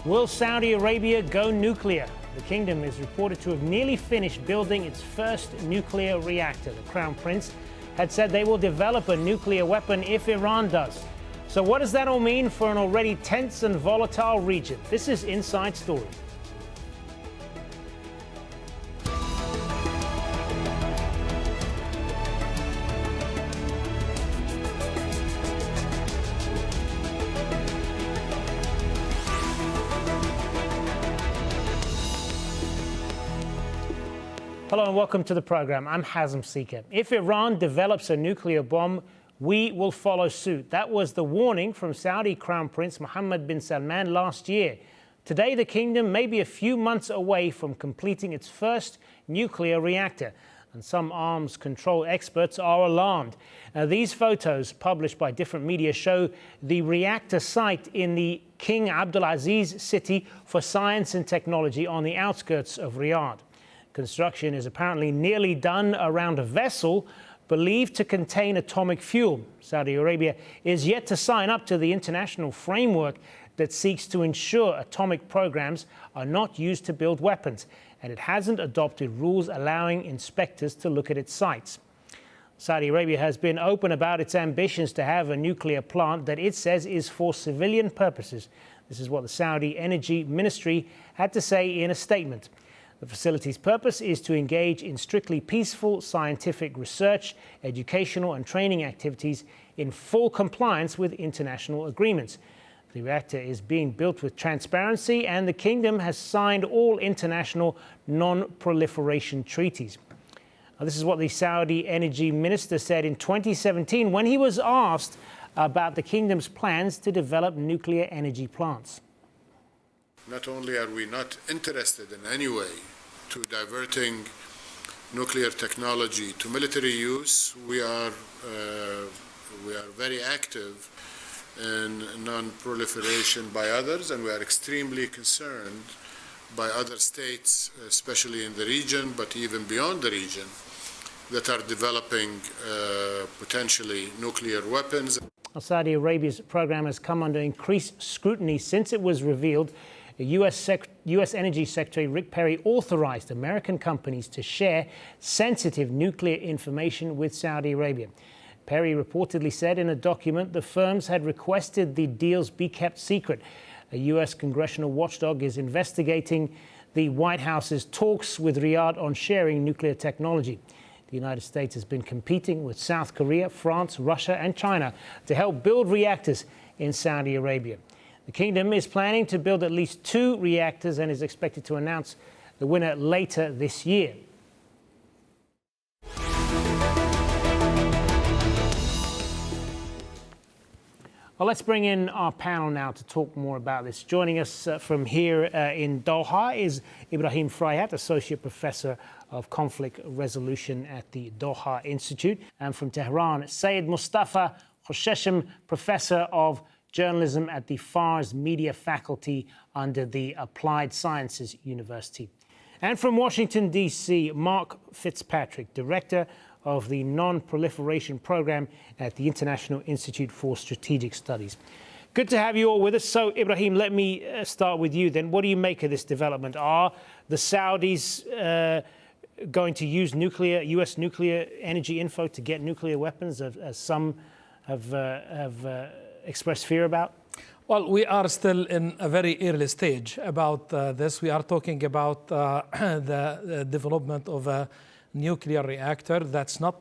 Will Saudi Arabia go nuclear? The kingdom is reported to have nearly finished building its first nuclear reactor. The Crown Prince had said they will develop a nuclear weapon if Iran does. So what does that all mean for an already tense and volatile region? This is Inside Story. Hello and welcome to the program. I'm Hazem Sika. If Iran develops a nuclear bomb, we will follow suit. That was the warning from Saudi Crown Prince Mohammed bin Salman last year. Today, the kingdom may be a few months away from completing its first nuclear reactor, and some arms control experts are alarmed. These photos published by different media show the reactor site in the King Abdulaziz city for science and technology on the outskirts of Riyadh. Construction is apparently nearly done around a vessel believed to contain atomic fuel. Saudi Arabia is yet to sign up to the international framework that seeks to ensure atomic programs are not used to build weapons, and it hasn't adopted rules allowing inspectors to look at its sites. Saudi Arabia has been open about its ambitions to have a nuclear plant that it says is for civilian purposes. This is what the Saudi Energy Ministry had to say in a statement. The facility's purpose is to engage in strictly peaceful scientific research, educational and training activities in full compliance with international agreements. The reactor is being built with transparency, and the kingdom has signed all international non-proliferation treaties. Now, this is what the Saudi energy minister said in 2017 when he was asked about the kingdom's plans to develop nuclear energy plants. Not only are we not interested in any way to diverting nuclear technology to military use, we are very active in non-proliferation by others, and we are extremely concerned by other states, especially in the region, but even beyond the region, that are developing potentially nuclear weapons. Saudi Arabia's program has come under increased scrutiny since it was revealed U.S. Energy Secretary Rick Perry authorized American companies to share sensitive nuclear information with Saudi Arabia. Perry reportedly said in a document the firms had requested the deals be kept secret. A U.S. congressional watchdog is investigating the White House's talks with Riyadh on sharing nuclear technology. The United States has been competing with South Korea, France, Russia and China to help build reactors in Saudi Arabia. The kingdom is planning to build at least 2 reactors and is expected to announce the winner later this year. Well, let's bring in our panel now to talk more about this. Joining us from here in Doha is Ibrahim Fraihat, Associate Professor of Conflict Resolution at the Doha Institute. And from Tehran, Seyed Mostafa, Khoshcheshm, Professor of Journalism at the Fars Media Faculty under the Applied Sciences University. And from Washington, D.C., Mark Fitzpatrick, Director of the Non-Proliferation Program at the International Institute for Strategic Studies. Good to have you all with us. So, Ibrahim, let me start with you then. What do you make of this development? Are the Saudis going to use U.S. nuclear energy info to get nuclear weapons, as some have expressed fear about? Well, we are still in a very early stage about this. We are talking about the development of a nuclear reactor that's not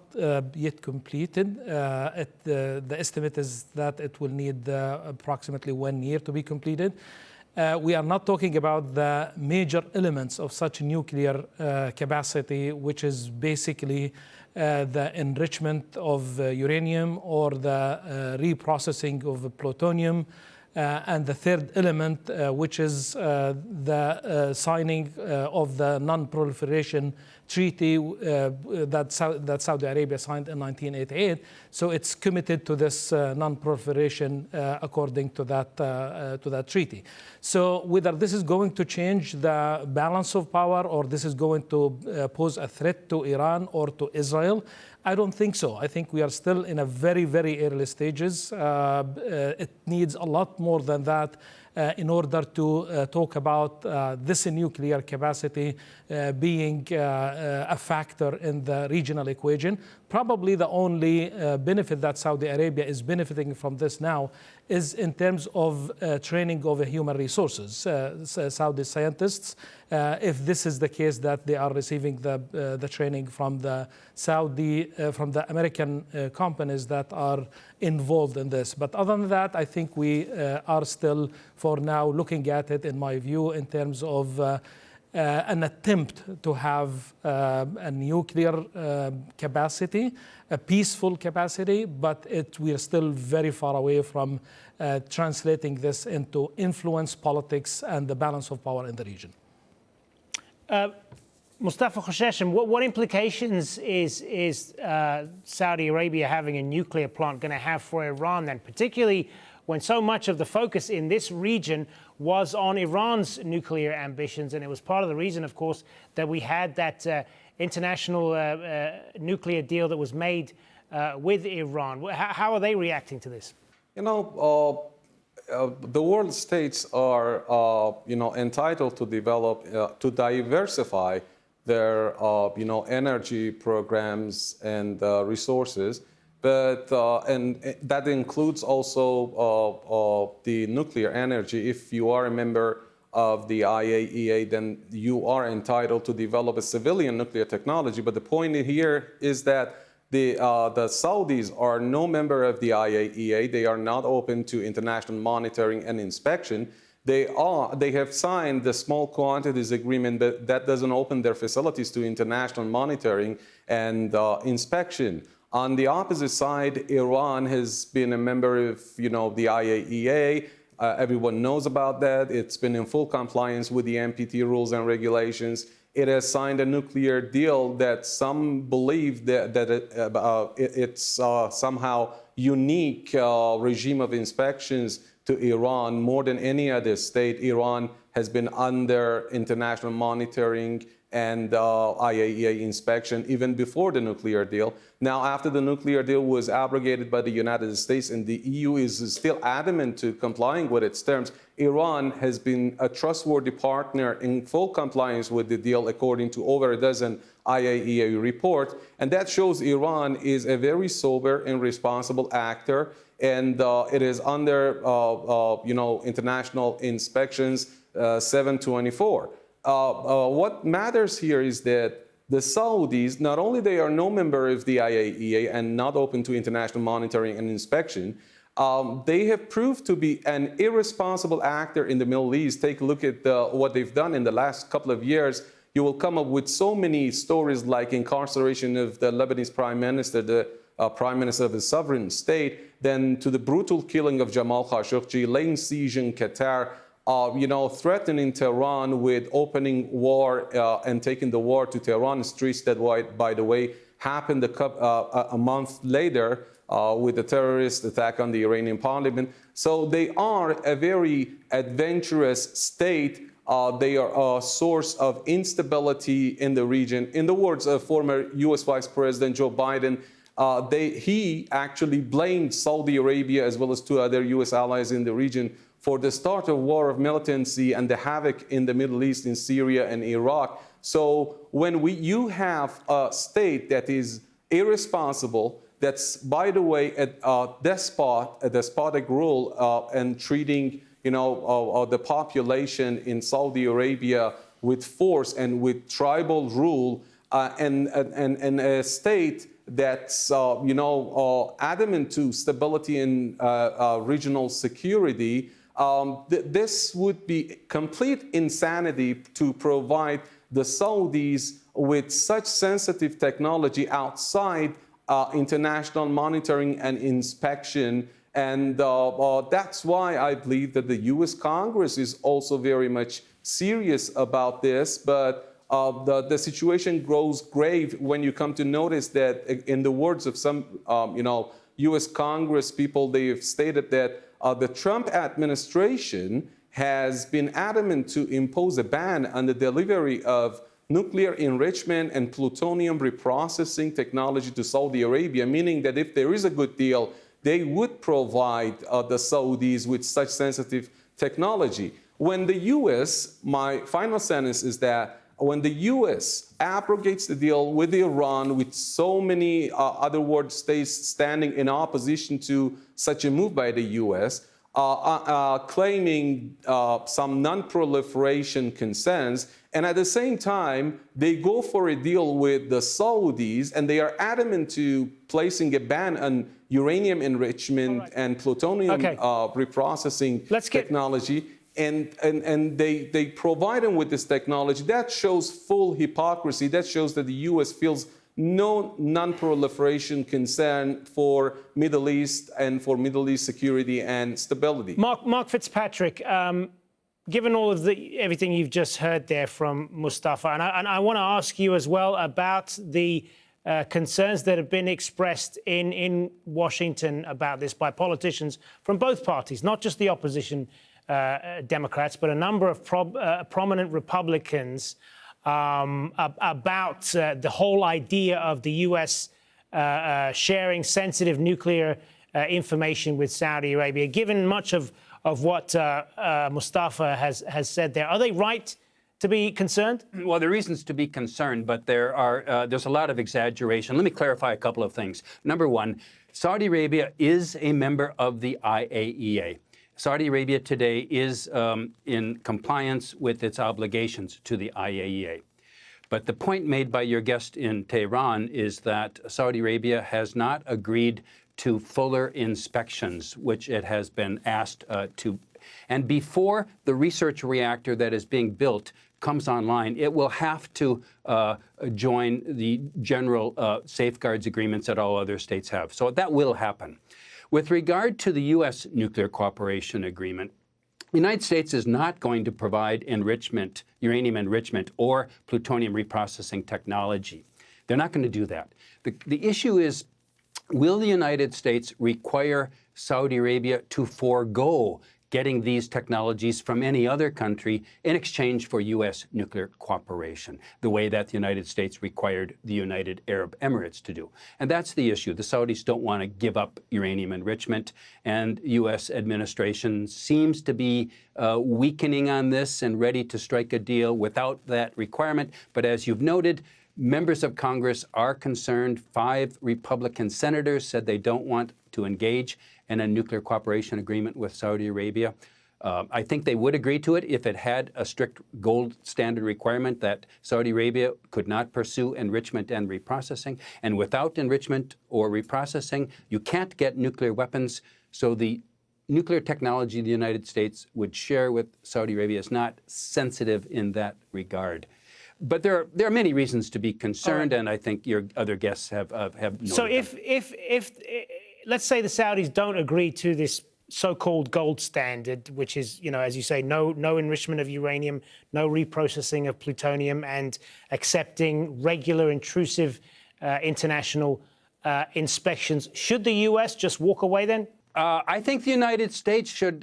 yet completed. The estimate is that it will need approximately 1 year to be completed. We are not talking about the major elements of such nuclear capacity, which is basically the enrichment of uranium or the reprocessing of plutonium. And the third element, which is the signing of the non-proliferation treaty that Saudi Arabia signed in 1988. So it's committed to this non-proliferation according to that treaty. So whether this is going to change the balance of power or this is going to pose a threat to Iran or to Israel, I don't think so. I think we are still in a very, very early stages. It needs a lot more than that in order to talk about this nuclear capacity being a factor in the regional equation. Probably the only benefit that Saudi Arabia is benefiting from this now is in terms of training of human resources. Saudi scientists, if this is the case, that they are receiving the training from the from the American companies that are involved in this. But other than that, I think we are still, for now, looking at it, in my view, in terms of an attempt to have a nuclear capacity, a peaceful capacity, but we are still very far away from translating this into influence politics and the balance of power in the region. Mostafa, Khoshcheshm, what implications is Saudi Arabia having a nuclear plant going to have for Iran then, particularly when so much of the focus in this region was on Iran's nuclear ambitions? And it was part of the reason, of course, that we had that international nuclear deal that was made with Iran. How are they reacting to this? You know, the world states are, entitled to develop, to diversify their, energy programs and resources. But, and that includes also the nuclear energy. If you are a member of the IAEA, then you are entitled to develop a civilian nuclear technology. But the point here is that the Saudis are no member of the IAEA. They are not open to international monitoring and inspection. They have signed the small quantities agreement, but that doesn't open their facilities to international monitoring and inspection. On the opposite side, Iran has been a member of, the IAEA. Everyone knows about that. It's been in full compliance with the NPT rules and regulations. It has signed a nuclear deal that some believe that it's somehow unique regime of inspections to Iran. More than any other state, Iran has been under international monitoring and IAEA inspection even before the nuclear deal. Now, after the nuclear deal was abrogated by the United States and the EU is still adamant to complying with its terms, Iran has been a trustworthy partner in full compliance with the deal, according to over a dozen IAEA reports. And that shows Iran is a very sober and responsible actor, and it is under, international inspections 724. What matters here is that the Saudis, not only they are no member of the IAEA and not open to international monitoring and inspection, they have proved to be an irresponsible actor in the Middle East. Take a look at what they've done in the last couple of years. You will come up with so many stories like incarceration of the Lebanese prime minister, the prime minister of a sovereign state, then to the brutal killing of Jamal Khashoggi, laying siege in Qatar, threatening Tehran with opening war and taking the war to Tehran streets. That, by the way, happened a month later with the terrorist attack on the Iranian parliament. So they are a very adventurous state. They are a source of instability in the region. In the words of former U.S. Vice President Joe Biden, he actually blamed Saudi Arabia as well as two other U.S. allies in the region for the start of war of militancy and the havoc in the Middle East, in Syria and Iraq. So when you have a state that is irresponsible, that's, by the way, a despotic rule and treating, the population in Saudi Arabia with force and with tribal rule, and a state that's, adamant to stability and regional security, this would be complete insanity to provide the Saudis with such sensitive technology outside international monitoring and inspection. And that's why I believe that the U.S. Congress is also very much serious about this. But the situation grows grave when you come to notice that, in the words of some, U.S. Congress people, they've stated that the Trump administration has been adamant to impose a ban on the delivery of nuclear enrichment and plutonium reprocessing technology to Saudi Arabia, meaning that if there is a good deal, they would provide the Saudis with such sensitive technology. When the U.S., my final sentence is that when the U.S. abrogates the deal with Iran, with so many other world states standing in opposition to such a move by the U.S., claiming some non-proliferation concerns, and at the same time, they go for a deal with the Saudis, and they are adamant to placing a ban on uranium enrichment and plutonium reprocessing technology. And they provide them with this technology. That shows full hypocrisy. That shows that the U.S. feels no non-proliferation concern for Middle East and for Middle East security and stability. Mark Fitzpatrick, given all of everything you've just heard there from Mostafa, and I want to ask you as well about the concerns that have been expressed in Washington about this by politicians from both parties, not just the opposition Democrats, but a number of prominent Republicans about the whole idea of the U.S. Sharing sensitive nuclear information with Saudi Arabia. Given much of what Mostafa has said there, are they right to be concerned? Well, there are reasons to be concerned, but there's a lot of exaggeration. Let me clarify a couple of things. Number one, Saudi Arabia is a member of the IAEA. Saudi Arabia today is in compliance with its obligations to the IAEA. But the point made by your guest in Tehran is that Saudi Arabia has not agreed to fuller inspections, which it has been asked to. And before the research reactor that is being built comes online, it will have to join the general safeguards agreements that all other states have. So that will happen. With regard to the U.S. nuclear cooperation agreement, the United States is not going to provide enrichment, uranium enrichment, or plutonium reprocessing technology. They're not going to do that. The issue is, will the United States require Saudi Arabia to forego getting these technologies from any other country in exchange for U.S. nuclear cooperation, the way that the United States required the United Arab Emirates to do? And that's the issue. The Saudis don't want to give up uranium enrichment, and U.S. administration seems to be weakening on this and ready to strike a deal without that requirement. But as you've noted, members of Congress are concerned. 5 Republican senators said they don't want to engage in a nuclear cooperation agreement with Saudi Arabia. I think they would agree to it if it had a strict gold standard requirement that Saudi Arabia could not pursue enrichment and reprocessing. And without enrichment or reprocessing, you can't get nuclear weapons. So the nuclear technology the United States would share with Saudi Arabia is not sensitive in that regard. But there are many reasons to be concerned, and I think your other guests have noted. So if let's say the Saudis don't agree to this so-called gold standard, which is, as you say, no enrichment of uranium, no reprocessing of plutonium, and accepting regular intrusive international inspections, should the U.S. just walk away then? I think the United States should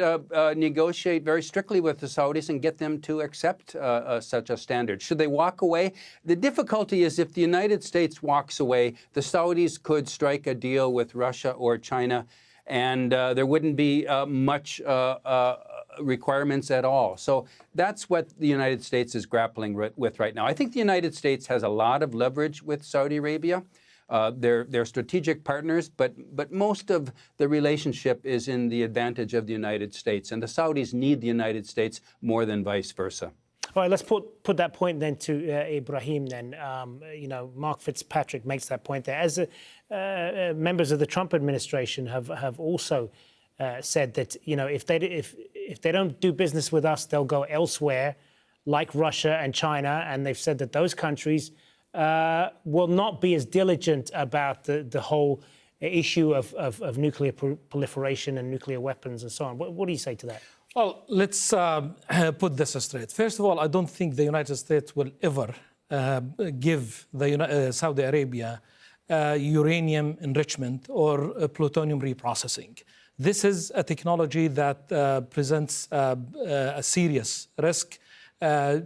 negotiate very strictly with the Saudis and get them to accept such a standard. Should they walk away? The difficulty is if the United States walks away, the Saudis could strike a deal with Russia or China, and there wouldn't be much requirements at all. So that's what the United States is grappling with right now. I think the United States has a lot of leverage with Saudi Arabia. They're strategic partners, but most of the relationship is in the advantage of the United States, and the Saudis need the United States more than vice versa. All right, let's put that point then to Ibrahim then. Mark Fitzpatrick makes that point there. As members of the Trump administration have also said that, if they don't do business with us, they'll go elsewhere, like Russia and China, and they've said that those countries will not be as diligent about the whole issue of nuclear proliferation and nuclear weapons and so on. What do you say to that? Well, let's put this straight. First of all, I don't think the United States will ever give Saudi Arabia uranium enrichment or plutonium reprocessing. This is a technology that presents a serious risk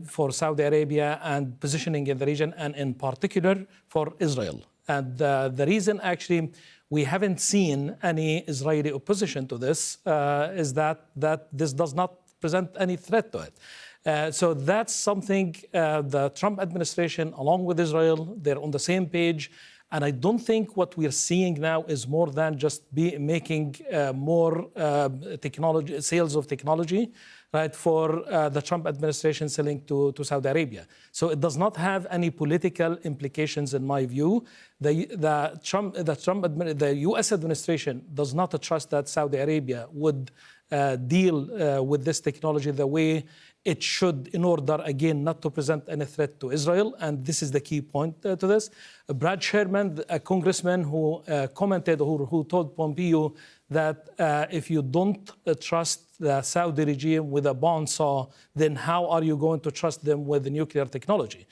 for Saudi Arabia and positioning in the region, and in particular for Israel. And the reason actually we haven't seen any Israeli opposition to this is that this does not present any threat to it. So that's something the Trump administration, along with Israel, they're on the same page. And I don't think what we're seeing now is more than just making more technology, sales of technology, right, for the Trump administration selling to Saudi Arabia. So it does not have any political implications, in my view. The U.S. administration does not trust that Saudi Arabia would deal with this technology the way it should, in order, again, not to present any threat to Israel. And this is the key point to this. Brad Sherman, a congressman who commented, who told Pompeo that if you don't trust the Saudi regime with a bone saw, then how are you going to trust them with the nuclear technology?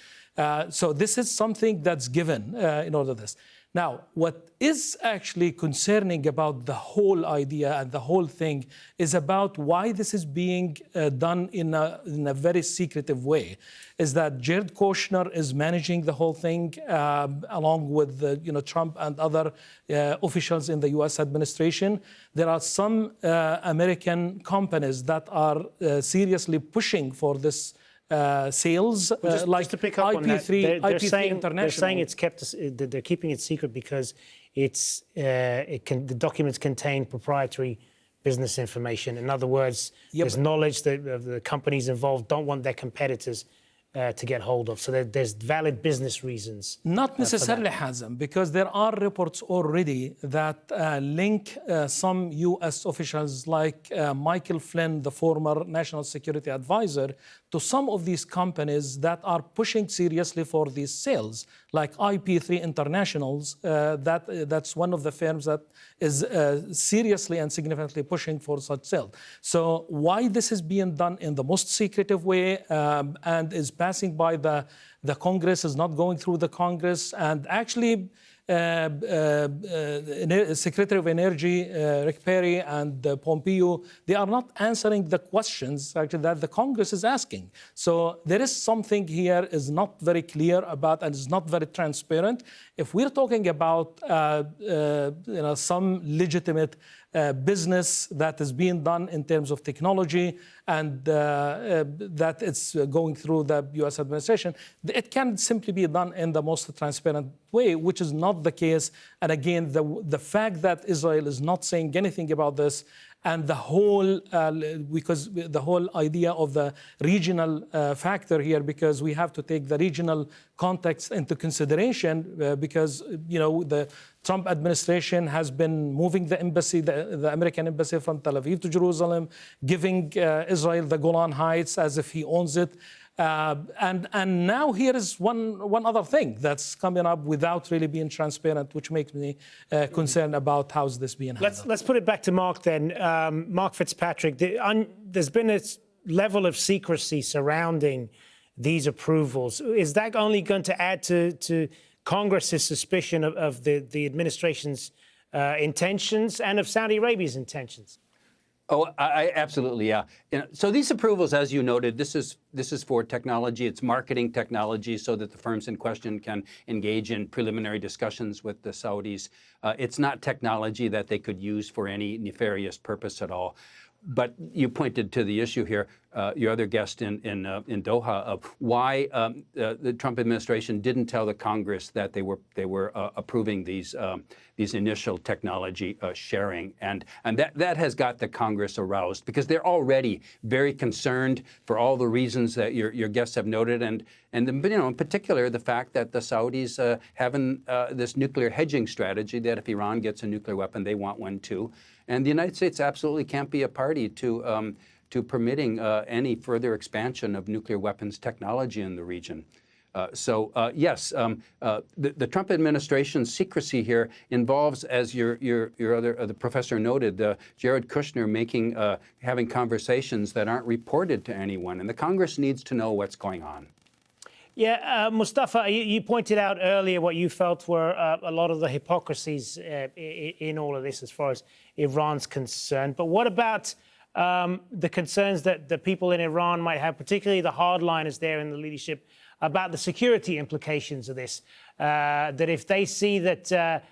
So this is something that's given in order to this. Now, what is actually concerning about the whole idea and the whole thing is about why this is being done in a very secretive way. Is that Jared Kushner is managing the whole thing along with Trump and other officials in the U.S. administration. There are some American companies that are seriously pushing for this sales, just to pick up on that, they're saying International. They're saying it's kept. They're keeping it secret because the documents contain proprietary business information. In other words, there's knowledge that the companies involved don't want their competitors to get hold of. So there's valid business reasons. Not necessarily, Hazem, because there are reports already that link some U.S. officials like Michael Flynn, the former National Security Advisor, to some of these companies that are pushing seriously for these sales, like IP3 Internationals. That's one of the firms that is seriously and significantly pushing for such sales. So why this is being done in the most secretive way and is passing by the Congress, is not going through the Congress, and actually Secretary of Energy Rick Perry and Pompeo, they are not answering the questions actually that the Congress is asking. So there is something here is not very clear about and is not very transparent. If we're talking about some legitimate business that is being done in terms of technology and that it's going through the U.S. administration, it can simply be done in the most transparent way, which is not the case. And again, the fact that Israel is not saying anything about this, and the whole, because the whole idea of the regional factor here, because we have to take the regional context into consideration, because the Trump administration has been moving the embassy, the American embassy, from Tel Aviv to Jerusalem, giving Israel the Golan Heights as if he owns it. And now here is one other thing that's coming up without really being transparent, which makes me concerned about how's this being handled. Let's put it back to Mark then. Mark Fitzpatrick, there's been a level of secrecy surrounding these approvals. Is that only going to add to Congress's suspicion of the administration's intentions and of Saudi Arabia's intentions? Oh, I absolutely, yeah. So these approvals, as you noted, this is for technology. It's marketing technology so that the firms in question can engage in preliminary discussions with the Saudis. It's not technology that they could use for any nefarious purpose at all. But you pointed to the issue here, your other guest in Doha, of why the Trump administration didn't tell the Congress that they were approving these initial technology sharing, and that has got the Congress aroused because they're already very concerned for all the reasons that your guests have noted, and in particular the fact that the Saudis having this nuclear hedging strategy that if Iran gets a nuclear weapon, they want one too. And the United States absolutely can't be a party to permitting any further expansion of nuclear weapons technology in the region. Yes, the Trump administration's secrecy here involves, as the professor noted, Jared Kushner having conversations that aren't reported to anyone, and the Congress needs to know what's going on. Yeah, Mostafa, you pointed out earlier what you felt were a lot of the hypocrisies in all of this as far as Iran's concerned. But what about the concerns that the people in Iran might have, particularly the hardliners there in the leadership, about the security implications of this? That if they see that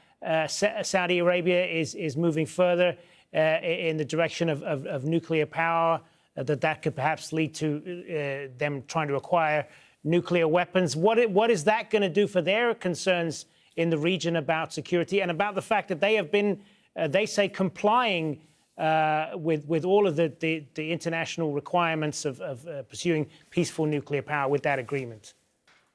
Saudi Arabia is moving further in the direction of nuclear power, that could perhaps lead to them trying to acquire nuclear weapons. What is that going to do for their concerns in the region about security and about the fact that they have been, they say, complying with all of the international requirements of pursuing peaceful nuclear power with that agreement?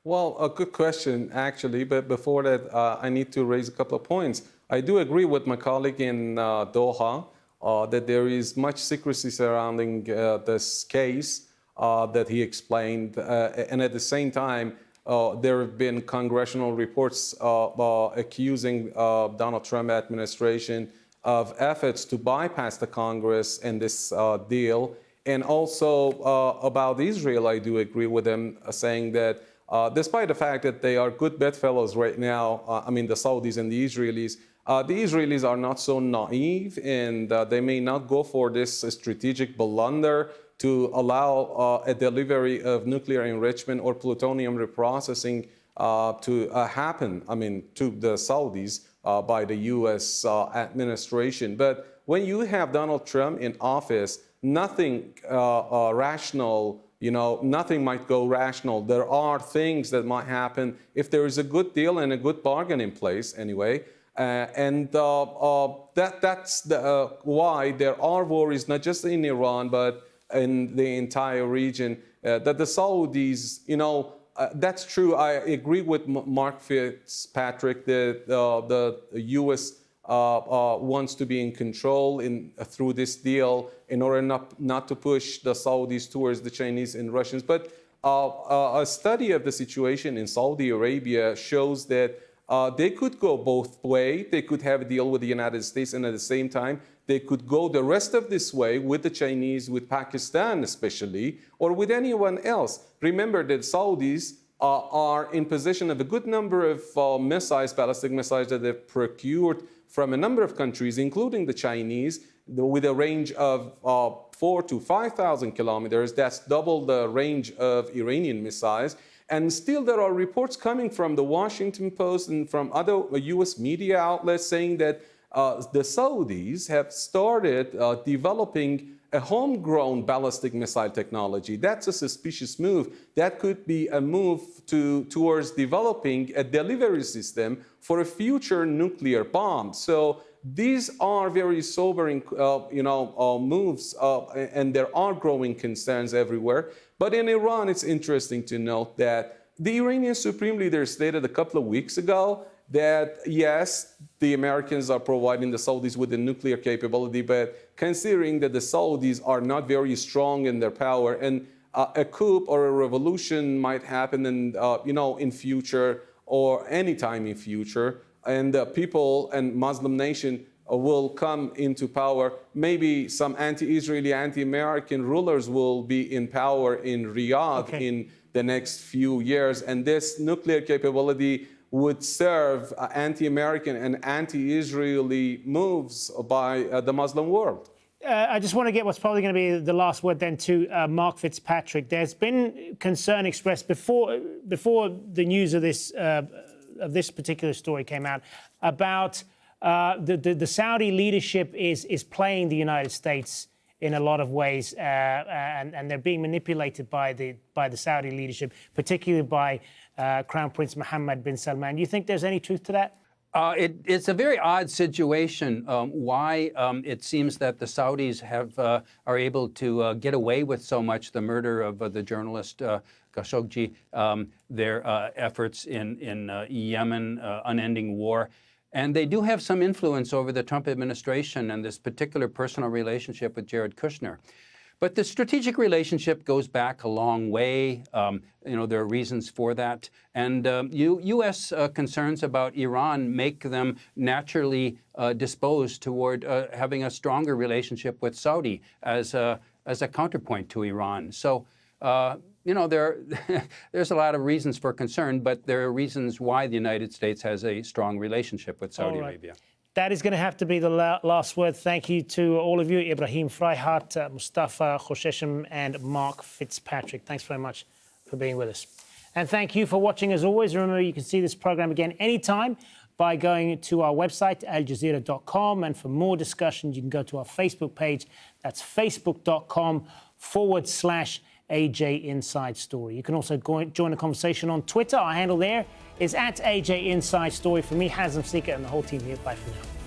Well, a good question, actually. But before that, I need to raise a couple of points. I do agree with my colleague in Doha that there is much secrecy surrounding this case that he explained. And at the same time, there have been congressional reports accusing Donald Trump administration of efforts to bypass the Congress in this deal. And also about Israel, I do agree with him, saying that despite the fact that they are good bedfellows right now, I mean the Saudis and the Israelis are not so naive, and they may not go for this strategic blunder to allow a delivery of nuclear enrichment or plutonium reprocessing to happen, I mean, to the Saudis by the U.S. administration. But when you have Donald Trump in office, nothing rational, nothing might go rational. There are things that might happen if there is a good deal and a good bargain in place anyway. That's why there are worries, not just in Iran, but in the entire region, that the Saudis, that's true. I agree with Mark Fitzpatrick that the U.S. Wants to be in control through this deal in order not to push the Saudis towards the Chinese and Russians. But a study of the situation in Saudi Arabia shows that they could go both ways. They could have a deal with the United States, and at the same time, they could go the rest of this way with the Chinese, with Pakistan especially, or with anyone else. Remember that Saudis are in possession of a good number of missiles, ballistic missiles that they've procured from a number of countries, including the Chinese, with a range of 4,000 to 5,000 kilometers. That's double the range of Iranian missiles. And still there are reports coming from the Washington Post and from other U.S. media outlets saying that the Saudis have started developing a homegrown ballistic missile technology. That's a suspicious move. That could be a move towards developing a delivery system for a future nuclear bomb. So these are very sobering, moves, and there are growing concerns everywhere. But in Iran, it's interesting to note that the Iranian Supreme Leader stated a couple of weeks ago that, yes, the Americans are providing the Saudis with the nuclear capability, but considering that the Saudis are not very strong in their power, and a coup or a revolution might happen in future or any time in future, and people and Muslim nation will come into power. Maybe some anti-Israeli, anti-American rulers will be in power in Riyadh in the next few years, and this nuclear capability would serve anti-American and anti-Israeli moves by the Muslim world. I just want to get what's probably going to be the last word then to Mark Fitzpatrick. There's been concern expressed before the news of this particular story came out about the Saudi leadership is playing the United States in a lot of ways, and they're being manipulated by the Saudi leadership, particularly by Crown Prince Mohammed bin Salman. Do you think there's any truth to that? It's a very odd situation. Why it seems that the Saudis are able to get away with so much, the murder of the journalist Khashoggi, their efforts in Yemen, unending war. And they do have some influence over the Trump administration and this particular personal relationship with Jared Kushner. But the strategic relationship goes back a long way. There are reasons for that. And U.S. concerns about Iran make them naturally disposed toward having a stronger relationship with Saudi as a counterpoint to Iran. So, there's a lot of reasons for concern, but there are reasons why the United States has a strong relationship with Saudi Arabia. That is going to have to be the last word. Thank you to all of you, Ibrahim, Fraihat, Mostafa, Khoshcheshm, and Mark Fitzpatrick. Thanks very much for being with us. And thank you for watching as always. Remember, you can see this program again anytime by going to our website, aljazeera.com. And for more discussions, you can go to our Facebook page. That's facebook.com facebook.com/AJ Inside Story. You can also join the conversation on Twitter. Our handle there is @AJ Inside Story. For me, Hazem, Sika, and the whole team here. Bye for now.